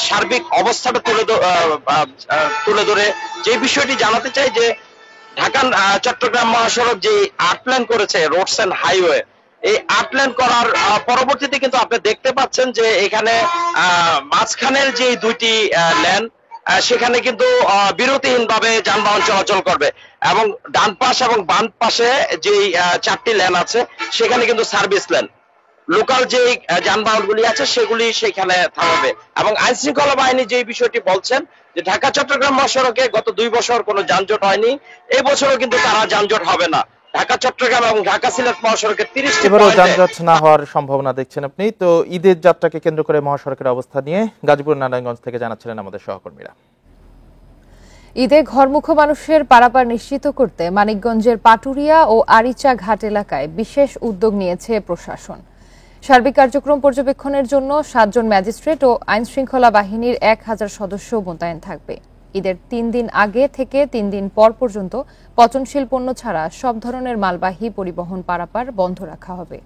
সার্বিক অবস্থাটা তুলে ধরে যে বিষয়টি জানাতে চাই যে ঢাকা চট্টগ্রাম মহাসড়ক যে 8 লেন করেছে রোডস এন্ড হাইওয়ে, এই 8 লেন করার পরবর্তীতে কিন্তু আপনি দেখতে পাচ্ছেন যে এখানে মাঝখানের যে 2টি লেন সেখানে কিন্তু বিরতিহীন ভাবে যানবাহন চলাচল করবে এবং ডান পাশ এবং বাম পাশে যে 4টি লেন আছে সেখানে কিন্তু সার্ভিস লেন, লোকাল যে যানবাহনগুলি আছে সেগুলি সেখানে থামাবে। এবং আইন শৃঙ্খলা বাহিনী যে বিষয়টি বলছেন যে ঢাকা চট্টগ্রাম মহাসড়কে গত 2 বছর কোনো যানজট হয়নি, এই বছরও কিন্তু তারা যানজট হবে না। ঢাকা চট্টগ্রাম এবং ঢাকা সিলেট মহাসড়কের 30টি এবারও যানজট না হওয়ার সম্ভাবনা দেখছেন আপনি। তো ঈদের যাত্রাকে কেন্দ্র করে মহাসড়কের অবস্থা নিয়ে গাজীপুর নারায়ণগঞ্জ থেকে জানাচ্ছিলেন আমাদের সহকর্মীরা। ঈদে ঘরমুখো মানুষের পারাপার নিশ্চিত করতে মানিকগঞ্জের পাটুরিয়া ও আরিচা ঘাট এলাকায় বিশেষ উদ্যোগ নিয়েছে প্রশাসন। সার্বিক কার্যক্রম পর্যবেক্ষণের জন্য 7 জন ম্যাজিস্ট্রেট ও আইন শৃঙ্খলা বাহিনীর 1000 সদস্য মোতায়েন থাকবে। ঈদের 3 দিন আগে থেকে 3 দিন পর পর্যন্ত পচনশীল পণ্য ছাড়া সব ধরনের মালবাহী পরিবহন পারাপার বন্ধ রাখা হবে।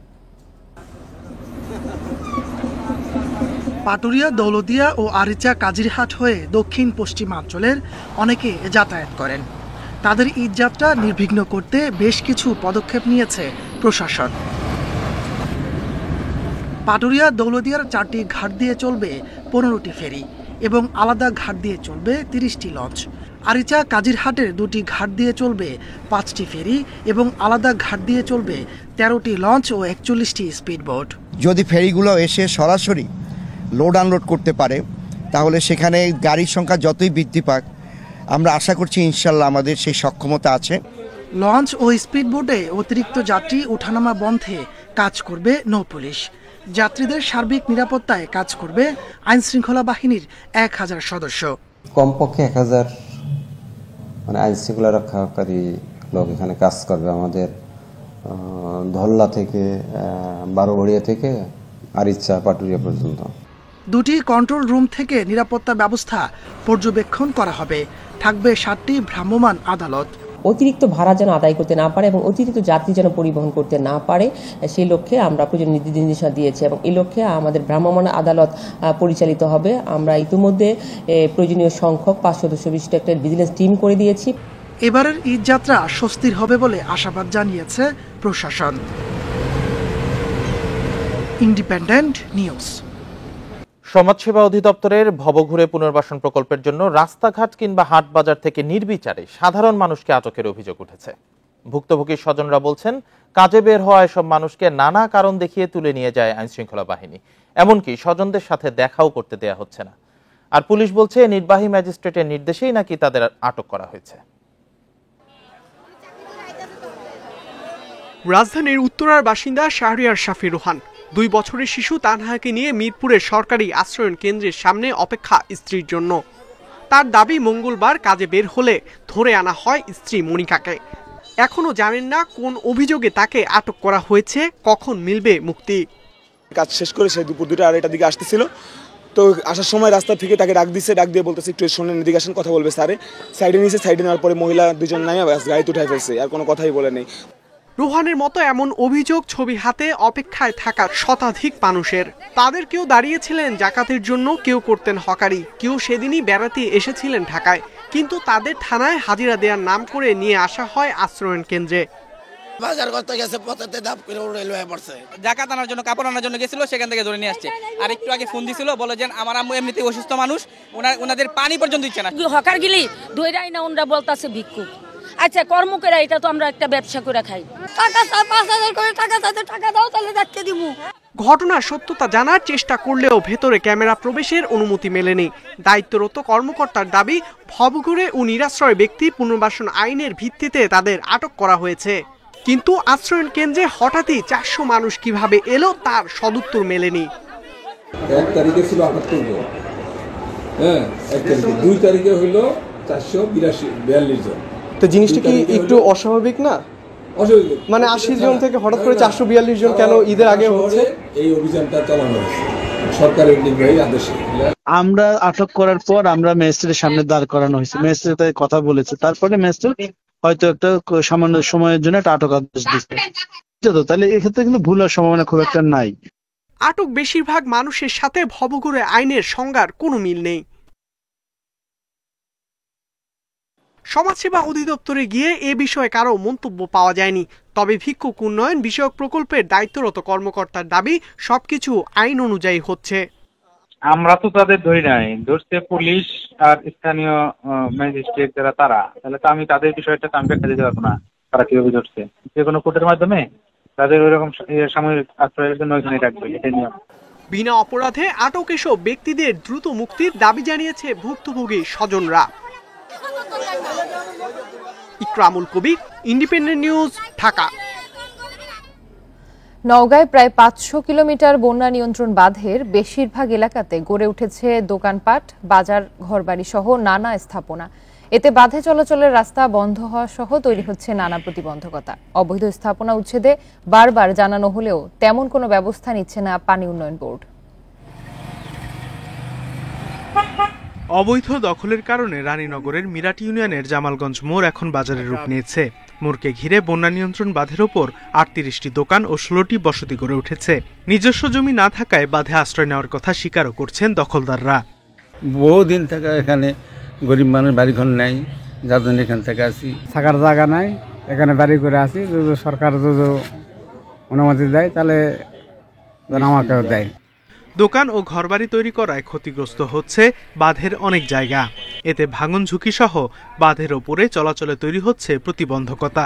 পাটুরিয়া, দৌলতদিয়া ও আরিচা কাজিরহাট হয়ে দক্ষিণ পশ্চিমাঞ্চলের অনেকে যাতায়াত করেন। তাদের ঈদ যাত্রা নির্বিঘ্ন করতে বেশ কিছু পদক্ষেপ নিয়েছে প্রশাসন। পাটুরিয়া দৌলতদিয়ার 4টি ঘাট দিয়ে চলবে 15টি ফেরি এবং আলাদা ঘাট দিয়ে চলবে 30টি লঞ্চ। আরিচা কাজিরহাটের 2টি ঘাট দিয়ে চলবে 5টি ফেরি এবং আলাদা ঘাট দিয়ে চলবে 13টি লঞ্চ ও 41টি স্পিডবোট। যদি ফেরিগুলো এসে সরাসরি লোড আনলোড করতে পারে তাহলে সেখানে গাড়ির সংখ্যা যতই বৃদ্ধি পাক আমরা আশা করছি ইনশাল্লাহ আমাদের সেই সক্ষমতা আছে। লঞ্চ ও স্পিডবোটে অতিরিক্ত যাত্রী ওঠানামা বন্ধে কাজ করবে নৌ পুলিশ। যাত্রীদের সার্বিক নিরাপত্তায় কাজ করবে আইন শৃঙ্খলা বাহিনীর 1000 সদস্য। কমপক্ষে 1000 আইন শৃঙ্খলা রক্ষাকারী লোক এখানে কাজ করবে। আমাদের ধল্লা থেকে বারোগড়িয়া থেকে আরিচা পাটুরিয়া পর্যন্ত 2টি কন্ট্রোল রুম থেকে নিরাপত্তা ব্যবস্থা পর্যবেক্ষণ করা হবে। থাকবে 7টি ভ্রাম্যমাণ আদালত। অতিরিক্ত ভাড়া যেন আদায় করতে না পারে এবং অতিরিক্ত যাত্রী যেন পরিবহন করতে না পারে, সেই লক্ষ্যে আমরা প্রয়োজনীয় নির্দেশনা দিয়েছি এবং এই লক্ষ্যে আমাদের ভ্রাম্যমাণ আদালত পরিচালিত হবে। আমরা ইতিমধ্যে প্রয়োজনীয় সংখ্যক 5 সদস্য বিশিষ্ট একটা ভিজিলেন্স টিম করে দিয়েছি। এবারের ঈদ যাত্রা স্বস্তির হবে বলে আশাবাদ জানিয়েছে প্রশাসন। Independent news. সমাজসেবা অধিদপ্তরের ভবঘুরে পুনর্বাসন প্রকল্পের জন্য রাস্তাঘাট কিংবা হাট বাজার থেকে নির্বিচারে সাধারণ মানুষকে আটকের অভিযোগ উঠেছে। ভুক্তভোগীর স্বজনরা বলছেন, কাজে বের হওয়া এসব মানুষকে নানা কারণ দেখিয়ে তুলে নিয়ে যায় আইনশৃঙ্খলা বাহিনী, এমনকি স্বজনদের সাথে দেখাও করতে দেয়া হচ্ছে না। আর পুলিশ বলছে, নির্বাহী ম্যাজিস্ট্রেটের নির্দেশেই নাকি তাদের আটক করা হয়েছে। রাজধানীর উত্তরার বাসিন্দা শাহরিয়ার শাফি রোহান 2 বছরের শিশু তানহাকে নিয়ে মিরপুরের সরকারি আশ্রয়ণ কেন্দ্রের সামনে অপেক্ষা স্ত্রীর জন্য। তার দাবি, মঙ্গলবার কাজে বের হলে ধরে আনা হয় স্ত্রী মনিকাকে। এখনো জানেন না কোন অভিযোগে তাকে আটক করা হয়েছে, কখন মিলবে মুক্তি। কাজ শেষ করে সে দুপুর 2:30টার দিকে আসতেছিল, তো আসার সময় রাস্তা থেকে তাকে ডাক দিয়ে বলতেছে একটু শোনেন, এদিকে আসেন, কথা বলবে স্যারে। সাইডে নিয়েছে, সাইডে নেওয়ার পরে মহিলা 2জন নাই গাড়িতে উঠাই ফেলছে, আর কোনো কথাই বলে নেই। রোহানের মতো এমন অভিযোগ ছবি হাতে অপেক্ষায় থাকা শতাধিক মানুষের। তাদের কেউ দাঁড়িয়েছিলেন জাকাতের জন্য, কেউ করতেন হকারি, কেউ সেদিনই বেড়াতে এসেছিলেন ঢাকায়, কিন্তু তাদের থানায় হাজিরা দেওয়ার নাম করে নিয়ে আসা হয় আশ্রয়ণ কেন্দ্রে। বাজার করতে গেছে, পথেতে দাপ করে উড়ে লয়ে পড়ছে। জাকাত আনার জন্য, কাপড় আনার জন্য গেছিল, সেখান থেকে ধরে নিয়ে আসছে। আর একটু আগে ফোন দিছিল, বলে যে আমার আম্মু এমনিতে অসুস্থ মানুষ, ওনাদের পানি পর্যন্ত দিচ্ছে না। হকার গিলি ধইরাই না, ওনরা বলতাছে ভিক্ষুক। আচ্ছা, কর্মকেরা, এটা তো আমরা একটা ব্যবসা করে খাই। টাকা 5,000 করে টাকা দাও, তাহলে দেখতে দিব। ঘটনার সত্যতা জানার চেষ্টা করলেও ভেতরে ক্যামেরা প্রবেশের অনুমতি মেলেনি। দায়িত্বরত কর্মকর্তার দাবি, ভবঘুরে ও নিরাশ্রয় ব্যক্তি পুনর্বাসন আইনের ভিত্তিতে তাদের আটক করা হয়েছে। কিন্তু আশ্রয়ণ কেন্দ্রে হঠাৎই 400 মানুষ কিভাবে এলো তার সদুত্তর মেলেনি। 1 তারিখে ছিল 78 জন, 1 তারিখে, 2 তারিখে হলো 442 জন। তো জিনিসটা কি একটু অস্বাভাবিক না? মানে 80 জন থেকে হঠাৎ করে 442 জন কেন ঈদের আগে হচ্ছে? এই অভিযানটা চালানো হয়েছে সরকারের নির্বাহী আদেশে। আমরা আটক করার পর আমরা ম্যাজিস্ট্রেটের সামনে দাঁড় করানো হয়েছে, ম্যাজিস্ট্রেট কথা বলেছে, তারপরে ম্যাজিস্ট্রেট হয়তো একটা সামান্য সময়ের জন্য একটা আটক আদেশ দিচ্ছে। তাহলে এক্ষেত্রে কিন্তু ভুল হওয়ার সম্ভাবনা খুব একটা নাই। আটক বেশিরভাগ মানুষের সাথে ভবঘুরে আইনের সংজ্ঞার কোনো মিল নেই। সমাজসেবা অধিদপ্তরে গিয়ে এ বিষয়ে কারো মন্তব্য পাওয়া যায়নি। তবে ভিক্ষুক উন্নয়ন বিষয়ক প্রকল্পের দায়িত্বরত কর্মকর্তার দাবি, সবকিছু আইন অনুযায়ী হচ্ছে। আমরা তো তাদের ধরি নাই, ধরছে পুলিশ আর স্থানীয় ম্যাজিস্ট্রেট যারা, তারা। তাহলে তো আমি তাদের বিষয়টা আমি ব্যাখ্যা দিতে পারবো না তারা কিভাবে ধরছে। যে কোনো কোর্টের মাধ্যমে তাদের ওইরকম সাময়িক আশ্রয়ের জন্য ওইখানে রাখবে, এটাই নিয়ম। বিনা অপরাধে আটক এসব ব্যক্তিদের দ্রুত মুক্তির দাবি জানিয়েছে ভুক্তভোগী স্বজনরা। ইকরামুল কবির, ইন্ডিপেন্ডেন্ট নিউজ, ঢাকা। নওগাঁয় প্রায় 500 কিলোমিটার বন্যা নিয়ন্ত্রণ বাঁধের বেশিরভাগ এলাকাতে গড়ে উঠেছে দোকানপাট, বাজার, ঘরবাড়ি সহ নানা স্থাপনা। এতে বাঁধে চলাচলের রাস্তা বন্ধ হওয়া সহ তৈরি হচ্ছে নানা প্রতিবন্ধকতা। অবৈধ স্থাপনা উচ্ছেদে বারবার জানানো হলেও তেমন কোনো ব্যবস্থা নিচ্ছে না পানি উন্নয়ন বোর্ড। অবৈধ দখলের কারণে রানীনগরের মিরাট ইউনিয়নের জামালগঞ্জ মোড় এখন বাজারের রূপ নিয়েছে। মোড়কে ঘিরে বন্যা নিয়ন্ত্রণ বাঁধের ওপর 38টি দোকান ও 16টি বসতি গড়ে উঠেছে। নিজস্ব জমি না থাকায় বাঁধে আশ্রয় নেওয়ার কথা স্বীকারও করছেন দখলদাররা। বহুদিন থেকে এখানে গরিব মানুষ বাড়িঘর নেই, যার জন্য এখান থেকে আসি। থাকার জায়গা নাই, এখানে বাড়ি করে আসি। যদি সরকার যদি অনুমতি দেয় তাহলে আমাকেও দেয়। দোকান ও ঘরবাড়ি তৈরি করায় ক্ষতিগ্রস্ত হচ্ছে বাঁধের অনেক জায়গা। এতে ভাঙন ঝুঁকি সহ বাঁধের ওপরে চলাচলে তৈরি হচ্ছে প্রতিবন্ধকতা।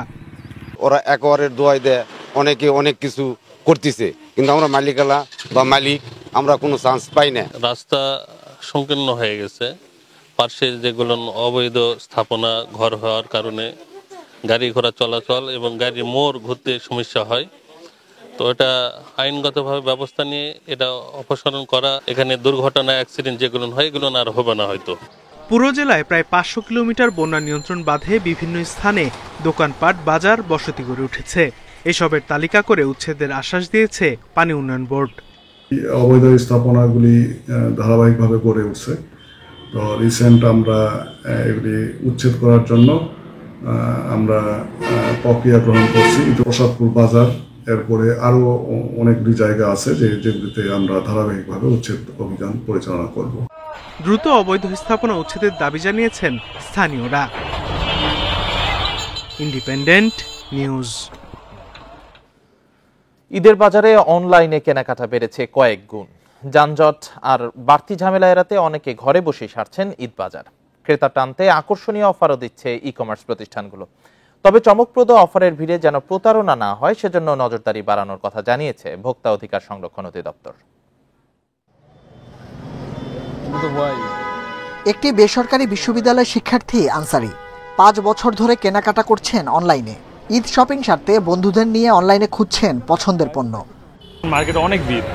ওরা একবারের দোয়াই দেয়, অনেকে অনেক কিছু করতেছে, কিন্তু আমরা মালিকালা বা মালিক আমরা কোনো চান্স পাই না। রাস্তা সংকীর্ণ হয়ে গেছে, পার্শ্বে যেগুলো অবৈধ স্থাপনা ঘর হওয়ার কারণে গাড়ি ঘোড়া চলাচল এবং গাড়ির মোড় ঘুরতে সমস্যা হয়। তো এটা আইনগতভাবে ব্যবস্থা নিয়ে এটা অপসারণ করা, এখানে দুর্ঘটনা অ্যাক্সিডেন্ট যেগুলো হয় এগুলো আর হবে না হয়তো। পুরো জেলায় প্রায় 500 কিলোমিটার বন্যা নিয়ন্ত্রণ বাঁধে বিভিন্ন স্থানে দোকানপাট, বাজার, বসতি গড়ে উঠেছে। এসবের তালিকা করে উচ্ছেদের আশ্বাস দিয়েছে পানি উন্নয়ন বোর্ড। অবৈধ স্থাপনাগুলি ধারাবাহিকভাবে গড়ে উঠছে। তো রিসেন্ট আমরা এগুলি উচ্ছেদ করার জন্য আমরা প্রক্রিয়া গ্রহণ করছি। প্রসাদপুর বাজার, এরপরে আরো অনেকগুলি জায়গা আছে যেগুলিতে আমরা ধারাবাহিকভাবে উচ্ছেদ অভিযান পরিচালনা করব। দ্রুত অবৈধ স্থাপনা উচ্ছেদের দাবি জানিয়েছেন স্থানীয়রা। Independent news. ঈদের বাজারে অনলাইনে কেনাকাটা বেড়েছে কয়েক গুণ। যানজট আর বাড়তি ঝামেলা এড়াতে অনেকে ঘরে বসে সারছেন ঈদ বাজার। ক্রেতা টানতে আকর্ষণীয় অফারও দিচ্ছে ই কমার্স প্রতিষ্ঠানগুলো। তবে চমকপ্রদ অফারের ভিড়ে যেন প্রতারণা না হয় সেজন্য নজরদারি বাড়ানোর কথা জানিয়েছে ভোক্তা অধিকার সংরক্ষণ অধিদপ্তর। একটি বেসরকারি বিশ্ববিদ্যালয়ের শিক্ষার্থী আনসারি 5 বছর ধরে কেনাকাটা করছেন অনলাইনে। ঈদ শপিং সারতে বন্ধুদের নিয়ে অনলাইনে খুঁজছেন পছন্দের পণ্য। মার্কেটে অনেক ভিড়,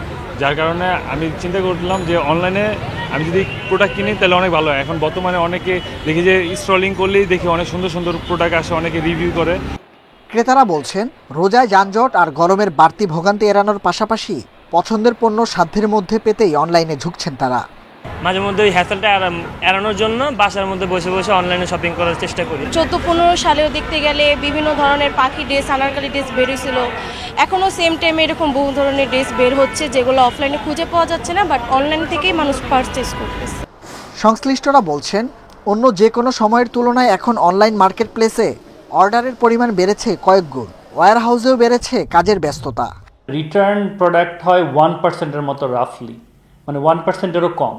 যার কারণে আমি চিন্তা করলাম যে অনলাইনে আমি যদি প্রোডাক্ট কিনি তাহলে অনেক ভালো হয়। এখন বর্তমানে অনেকে দেখি যে স্ক্রলিং করলেই দেখি অনেক সুন্দর সুন্দর প্রোডাক্ট আসে, অনেকে রিভিউ করে। ক্রেতারা বলছেন রোজায় যানজট আর গরমের বাড়তি ভোগান্তি এড়ানোর পাশাপাশি পছন্দের পণ্য সাধ্যের মধ্যে পেতেই অনলাইনে ঝুঁকছেন তারা। মাঝে মধ্যে ওই হ্যাসেলটা এড়ানোর জন্য বাসার মধ্যে বসে বসে অনলাইনে শপিং করার চেষ্টা করি। 14-15 সালেও দেখতে গেলে বিভিন্ন ধরনের পাখি ড্রেস, আনারকলি ড্রেস বেরিয়েছিল। এখনও সেম টাইমে এরকম বহু ধরনের ড্রেস বের হচ্ছে যেগুলো অফলাইনে খুঁজে পাওয়া যাচ্ছে না, বাট অনলাইন থেকেই মানুষ পারচেস করতেছে। সংশ্লিষ্টরা বলছেন অন্য যে কোনো সময়ের তুলনায় এখন অনলাইন মার্কেট প্লেসে অর্ডারের পরিমাণ বেড়েছে কয়েক গুণ। ওয়্যার হাউসেও বেড়েছে কাজের ব্যস্ততা। রিটার্ন প্রোডাক্ট হয় 1%-এর মতো রাফলি, মানে 1%-এরও কম।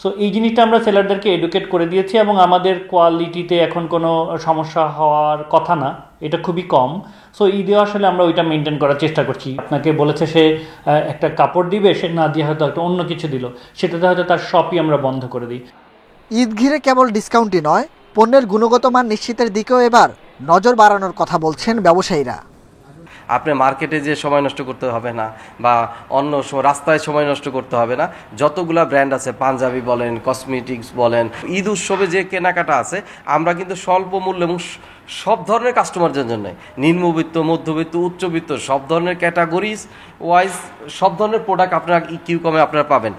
সো এই জিনিসটা আমরা সেলারদেরকে এডুকেট করে দিয়েছি এবং আমাদের কোয়ালিটিতে এখন কোনো সমস্যা হওয়ার কথা না, এটা খুবই কম। সো ঈদে আসলে আমরা ওইটা মেনটেন করার চেষ্টা করছি। আপনাকে বলেছে সে একটা কাপড় দিবে, সে না দিয়ে হয়তো একটা অন্য কিছু দিল, সেটাতে হয়তো তার শপই আমরা বন্ধ করে দিই। ঈদ ঘিরে কেবল ডিসকাউন্টই নয়, পণ্যের গুণগত মান নিশ্চিতের দিকেও এবার নজর বাড়ানোর কথা বলছেন ব্যবসায়ীরা। আপনি মার্কেটে যে সময় নষ্ট করতে হবে না বা অন্য রাস্তায় সময় নষ্ট করতে হবে না। যতগুলা ব্র্যান্ড আছে, পাঞ্জাবি বলেন, কসমেটিক্স বলেন, ঈদ উৎসবে যে কেনাকাটা আছে আমরা কিন্তু স্বল্প মূল্য এবং সব ধরনের কাস্টমারদের জন্য, নিম্নবিত্ত, মধ্যবিত্ত, উচ্চবিত্ত, সব ধরনের ক্যাটাগরিজ ওয়াইজ সব ধরনের প্রোডাক্ট আপনারা কিউকমে আপনারা পাবেন।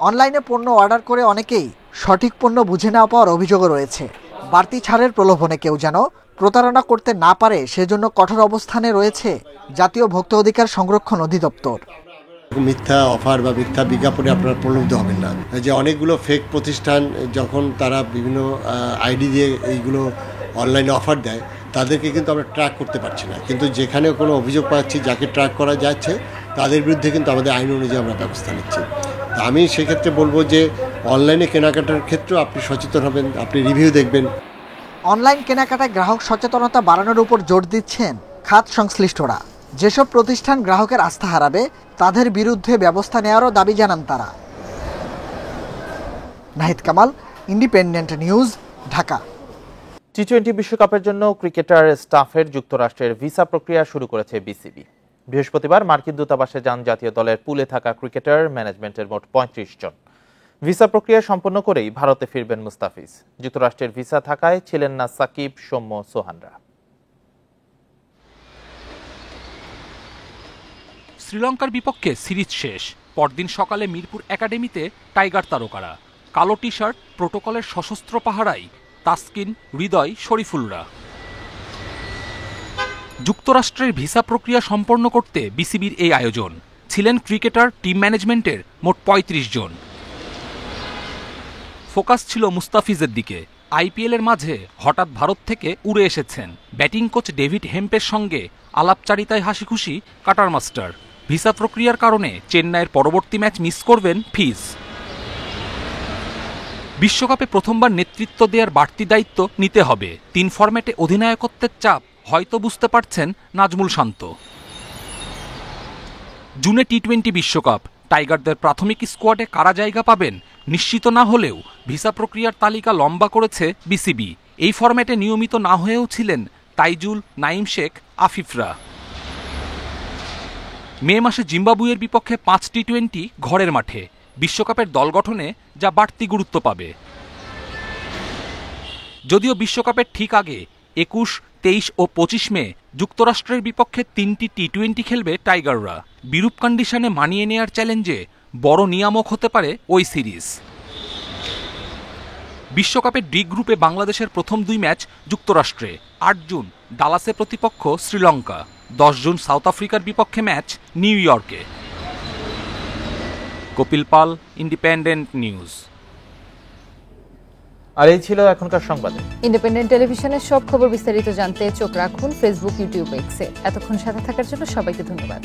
অনলাইনে পণ্য অর্ডার করে অনেকেই সঠিক পণ্য বুঝে না পাওয়ার অভিযোগও রয়েছে। বাড়তি ছাড়ের প্রলোভনে কেউ যেন প্রতারণা করতে না পারে সেজন্য কঠোর অবস্থানে রয়েছে জাতীয় ভোক্তা অধিকার সংরক্ষণ অধিদপ্তর। মিথ্যা অফার বা মিথ্যা বিজ্ঞাপনে আপনারা প্রলুব্ধ হবেন না। যে অনেকগুলো ফেক প্রতিষ্ঠান যখন তারা বিভিন্ন আইডি দিয়ে এইগুলো অনলাইনে অফার দেয়, তাদেরকে কিন্তু আমরা ট্র্যাক করতে পারছি না। কিন্তু যেখানে কোনো অভিযোগ পাচ্ছি, যাকে ট্র্যাক করা যাচ্ছে, তাদের বিরুদ্ধে কিন্তু আমাদের আইন অনুযায়ী আমরা ব্যবস্থা নিচ্ছি। আমি সেক্ষেত্রে বলবো যে অনলাইনে কেনাকাটার ক্ষেত্রেও আপনি সচেতন হবেন, আপনি রিভিউ দেখবেন। অনলাইন কেনাকাটায় গ্রাহক সচেতনতা বাড়ানোর উপর জোর দিচ্ছেন খাত সংশ্লিষ্টরা। যেসব প্রতিষ্ঠান গ্রাহকের আস্থা হারাবে তাদের বিরুদ্ধে ব্যবস্থা নেওয়ারও দাবি জানান তারা। Nahid Kamal, independent news, Dhaka. টি-20 বিশ্বকাপের জন্য ক্রিকেটার স্টাফের যুক্তরাষ্ট্রের ভিসা প্রক্রিয়া শুরু করেছে বিসিবি। বৃহস্পতিবার মার্কিন দূতাবাসে যান জাতীয় দলের পুলে থাকা ক্রিকেটার, ম্যানেজমেন্টের মোট 35 জন। ভিসা প্রক্রিয়া সম্পন্ন করেই ভারতে ফিরবেন মুস্তাফিজ। যুক্তরাষ্ট্রের ভিসা থাকায় ছিলেন না সাকিব, সৌম্য, সোহানরা। শ্রীলঙ্কার বিপক্ষে সিরিজ শেষ। পরদিন সকালে মিরপুর একাডেমিতে টাইগার তারকারা। কালো টি শার্ট, প্রোটোকলের সশস্ত্র পাহারায় তাসকিন, হৃদয়, শরীফুলরা। যুক্তরাষ্ট্রের ভিসা প্রক্রিয়া সম্পন্ন করতে বিসিবির এই আয়োজন। ছিলেন ক্রিকেটার, টিম ম্যানেজমেন্টের মোট 35 জন। ফোকাস ছিল মুস্তাফিজের দিকে। আইপিএলের মাঝে হঠাৎ ভারত থেকে উড়ে এসেছেন। ব্যাটিং কোচ ডেভিড হেম্পের সঙ্গে আলাপচারিতায় হাসি খুশি কাটার মাস্টার। ভিসা প্রক্রিয়ার কারণে চেন্নাইয়ের পরবর্তী ম্যাচ মিস করবেন ফিজ। বিশ্বকাপে প্রথমবার নেতৃত্ব দেওয়ার বাড়তি দায়িত্ব নিতে হবে। 3 ফরম্যাটে অধিনায়কত্বের চাপ হয়তো বুঝতে পারছেন নাজমুল শান্ত। জুনে টি-20 বিশ্বকাপ। টাইগারদের প্রাথমিক স্কোয়াডে কারা জায়গা পাবেন নিশ্চিত না হলেও ভিসা প্রক্রিয়ার তালিকা লম্বা করেছে বিসিবি। এই ফরম্যাটে নিয়মিত না হয়েও ছিলেন তাইজুল, নাইম শেখ, আফিফরা। মে মাসে জিম্বাবুয়ের বিপক্ষে 5 টি-20 ঘরের মাঠে। বিশ্বকাপের দল গঠনে যা বাড়তি গুরুত্ব পাবে। যদিও বিশ্বকাপের ঠিক আগে 21, 23 ও 25 মে যুক্তরাষ্ট্রের বিপক্ষে 3টি টি-20 খেলবে টাইগাররা। বিরূপ কন্ডিশনে মানিয়ে নেয়ার চ্যালেঞ্জে বড় নিয়ামক হতে পারে ওই সিরিজ। বিশ্বকাপের ডি গ্রুপে বাংলাদেশের প্রথম 2 ম্যাচ যুক্তরাষ্ট্রে। 8 জুন ডালাসে প্রতিপক্ষ শ্রীলঙ্কা, 10 জুন সাউথ আফ্রিকার বিপক্ষে ম্যাচ নিউ ইয়র্কে। কপিল পাল, ইন্ডিপেন্ডেন্ট নিউজ। আর এই ছিল এখনকার সংবাদ। ইন্ডিপেন্ডেন্ট টেলিভিশনের সব খবর বিস্তারিত জানতে চোখ রাখুন ফেসবুক, ইউটিউব, এক্সে। এতক্ষণ সাথে থাকার জন্য সবাইকে ধন্যবাদ।